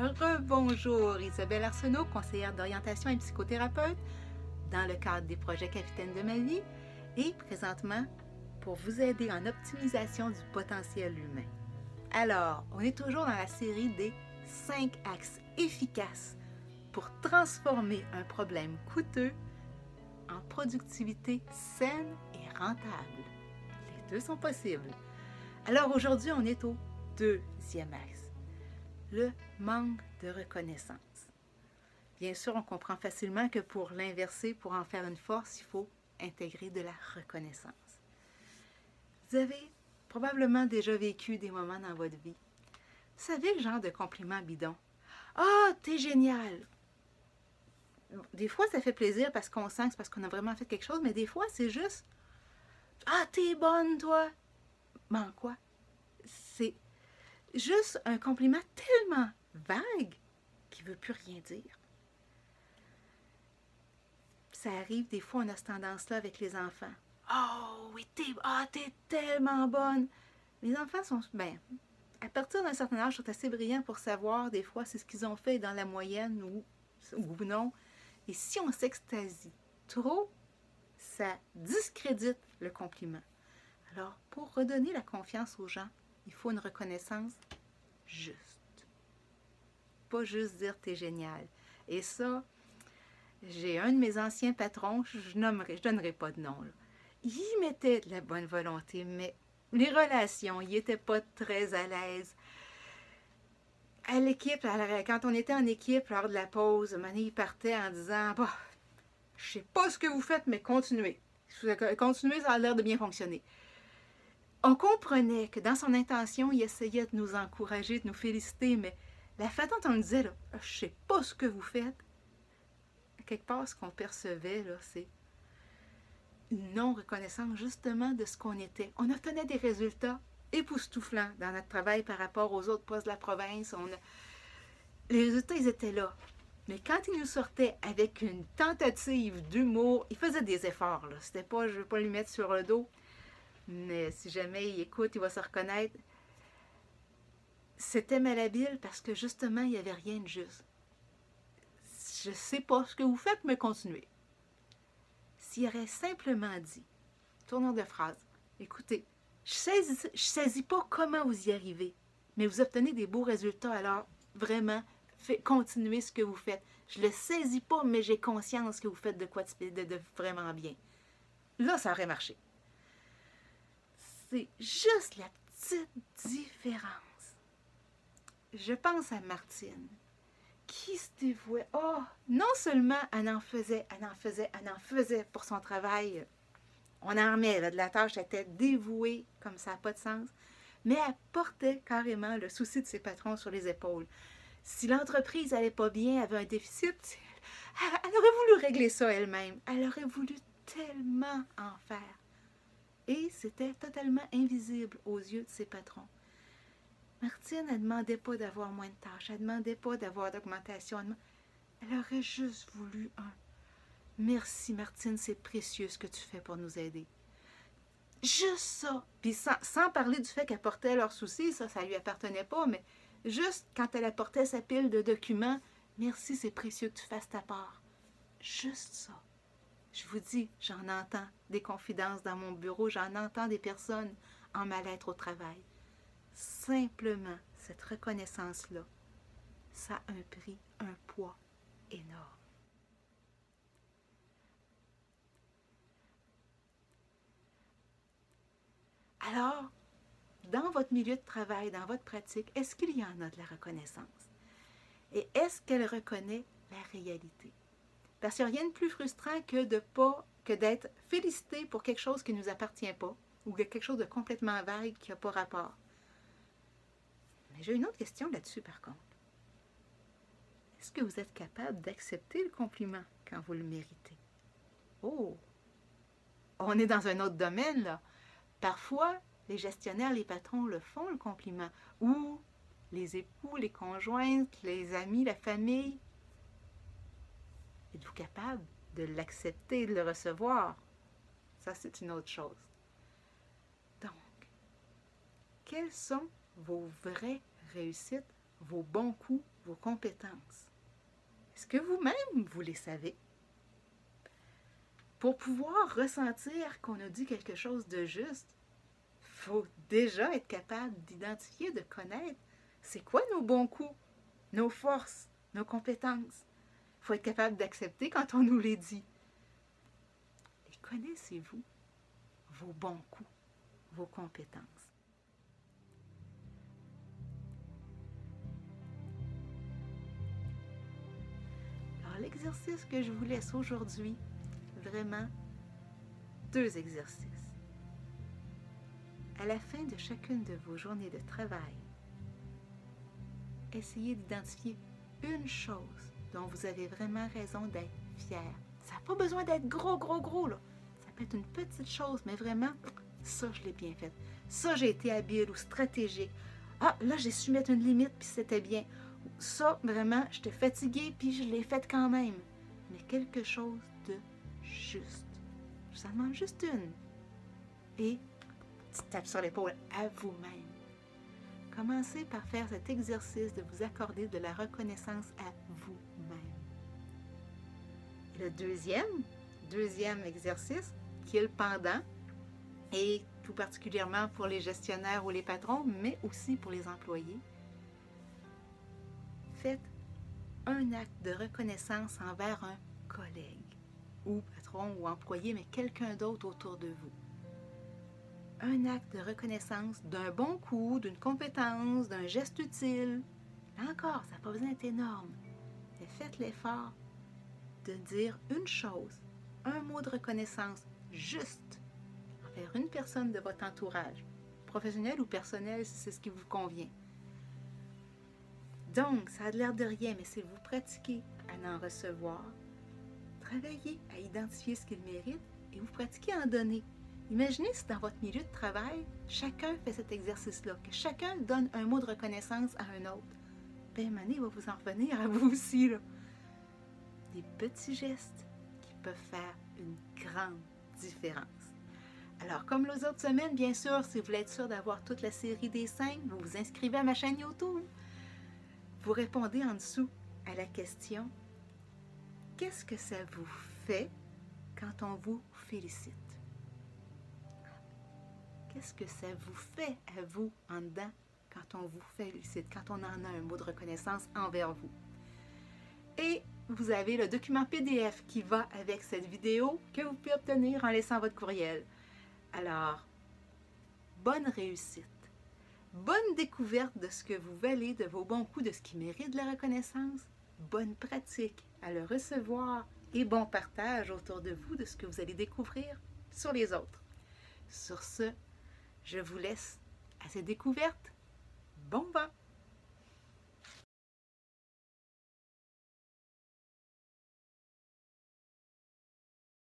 Rebonjour, Isabelle Arsenault, conseillère d'orientation et psychothérapeute dans le cadre des projets Capitaine de ma vie et présentement pour vous aider en optimisation du potentiel humain. Alors, on est toujours dans la série des 5 axes efficaces pour transformer un problème coûteux en productivité saine et rentable. Les deux sont possibles. Alors aujourd'hui, on est au deuxième axe, le manque de reconnaissance. Bien sûr, on comprend facilement que pour l'inverser, pour en faire une force, il faut intégrer de la reconnaissance. Vous avez probablement déjà vécu des moments dans votre vie. Vous savez le genre de compliment bidon. « Ah, t'es génial! » Des fois, ça fait plaisir parce qu'on sent que c'est parce qu'on a vraiment fait quelque chose, mais des fois, c'est juste « Ah, t'es bonne, toi! » Ben quoi? C'est juste un compliment tellement vague qui ne veut plus rien dire. Ça arrive, des fois, on a cette tendance-là avec les enfants. « Oh, oui, t'es tellement bonne! » Les enfants sont, à partir d'un certain âge, sont assez brillants pour savoir, des fois, c'est ce qu'ils ont fait dans la moyenne ou non. Et si on s'extasie trop, ça discrédite le compliment. Alors, pour redonner la confiance aux gens, il faut une reconnaissance juste. Pas juste dire « t'es génial ». Et ça, j'ai un de mes anciens patrons, je donnerai pas de nom, là. Il mettait de la bonne volonté, mais les relations, il n'était pas très à l'aise. À l'équipe, quand on était en équipe, lors de la pause, il partait en disant bah, « je sais pas ce que vous faites, mais continuez. Continuez, ça a l'air de bien fonctionner. » On comprenait que dans son intention, il essayait de nous encourager, de nous féliciter, mais la façon dont on nous disait « je sais pas ce que vous faites », quelque part, ce qu'on percevait, c'est une non-reconnaissance justement de ce qu'on était. On obtenait des résultats époustouflants dans notre travail par rapport aux autres postes de la province. Les résultats, ils étaient là. Mais quand ils nous sortaient avec une tentative d'humour, il faisait des efforts. C'était pas, je ne veux pas lui mettre sur le dos, mais si jamais il écoute, il va se reconnaître. C'était malhabile parce que justement, il n'y avait rien de juste. Je ne sais pas ce que vous faites, mais continuez. S'il aurait simplement dit, tournant de phrase, écoutez, je ne saisis pas comment vous y arrivez, mais vous obtenez des beaux résultats, alors vraiment, continuez ce que vous faites. Je ne le saisis pas, mais j'ai conscience que vous faites de quoi de vraiment bien. Là, ça aurait marché. C'est juste la petite différence. Je pense à Martine, qui se dévouait. Oh, non seulement elle en faisait pour son travail. On en remet de la tâche, elle était dévouée comme ça n'a pas de sens. Mais elle portait carrément le souci de ses patrons sur les épaules. Si l'entreprise n'allait pas bien, avait un déficit, elle aurait voulu régler ça elle-même. Elle aurait voulu tellement en faire. Et c'était totalement invisible aux yeux de ses patrons. Martine, elle ne demandait pas d'avoir moins de tâches, elle ne demandait pas d'avoir d'augmentation. Elle aurait juste voulu un « Merci Martine, c'est précieux ce que tu fais pour nous aider. » Juste ça. Puis sans parler du fait qu'elle portait leurs soucis, ça lui appartenait pas, mais juste quand elle apportait sa pile de documents, « Merci, c'est précieux que tu fasses ta part. » Juste ça. Je vous dis, j'en entends des confidences dans mon bureau, j'en entends des personnes en mal-être au travail. Simplement, cette reconnaissance-là, ça a un prix, un poids énorme. Alors, dans votre milieu de travail, dans votre pratique, est-ce qu'il y en a de la reconnaissance? Et est-ce qu'elle reconnaît la réalité? Parce qu'il n'y a rien de plus frustrant que d'être félicité pour quelque chose qui ne nous appartient pas ou quelque chose de complètement vague qui n'a pas rapport. Mais j'ai une autre question là-dessus, par contre. Est-ce que vous êtes capable d'accepter le compliment quand vous le méritez? Oh! On est dans un autre domaine, là. Parfois, les gestionnaires, les patrons le font, le compliment. Ou les époux, les conjointes, les amis, la famille. Êtes-vous capable de l'accepter, de le recevoir? Ça, c'est une autre chose. Donc, quelles sont vos vraies réussites, vos bons coups vos compétences. Est-ce que vous-même, vous les savez? Pour pouvoir ressentir qu'on a dit quelque chose de juste, il faut déjà être capable d'identifier, de connaître c'est quoi nos bons coups, nos forces, nos compétences. Il faut être capable d'accepter quand on nous les dit. Les connaissez-vous, vos bons coups, vos compétences? Alors, l'exercice que je vous laisse aujourd'hui, vraiment, 2 exercices. À la fin de chacune de vos journées de travail, essayez d'identifier une chose dont vous avez vraiment raison d'être fier. Ça n'a pas besoin d'être gros, là. Ça peut être une petite chose, mais vraiment, ça, je l'ai bien fait. Ça, j'ai été habile ou stratégique. Ah, là, j'ai su mettre une limite, puis c'était bien. Ça, vraiment, j'étais fatiguée, puis je l'ai fait quand même. Mais quelque chose de juste. Je vous en demande juste une. Et petite tape sur l'épaule à vous-même. Commencez par faire cet exercice de vous accorder de la reconnaissance à vous-même. Et le deuxième exercice, qui est le pendant, et tout particulièrement pour les gestionnaires ou les patrons, mais aussi pour les employés, faites un acte de reconnaissance envers un collègue, ou patron ou employé, mais quelqu'un d'autre autour de vous. Un acte de reconnaissance d'un bon coup, d'une compétence, d'un geste utile. Là encore, ça n'a pas besoin d'être énorme. Mais faites l'effort de dire une chose, un mot de reconnaissance juste envers une personne de votre entourage, professionnel ou personnel si c'est ce qui vous convient. Donc, ça a l'air de rien, mais si vous pratiquez à en recevoir, travaillez à identifier ce qu'il mérite et vous pratiquez à en donner. Imaginez si dans votre milieu de travail, chacun fait cet exercice-là, que chacun donne un mot de reconnaissance à un autre. Bien, Mané va vous en revenir à vous aussi, là. Des petits gestes qui peuvent faire une grande différence. Alors, comme les autres semaines, bien sûr, si vous voulez être sûr d'avoir toute la série des 5, vous vous inscrivez à ma chaîne YouTube. Vous répondez en dessous à la question « Qu'est-ce que ça vous fait quand on vous félicite? » Qu'est-ce que ça vous fait à vous en dedans quand on vous félicite, quand on en a un mot de reconnaissance envers vous? Et vous avez le document PDF qui va avec cette vidéo que vous pouvez obtenir en laissant votre courriel. Alors, bonne réussite, bonne découverte de ce que vous valez, de vos bons coups, de ce qui mérite de la reconnaissance, bonne pratique à le recevoir et bon partage autour de vous de ce que vous allez découvrir sur les autres. Sur ce, je vous laisse à cette découverte. Bon vent!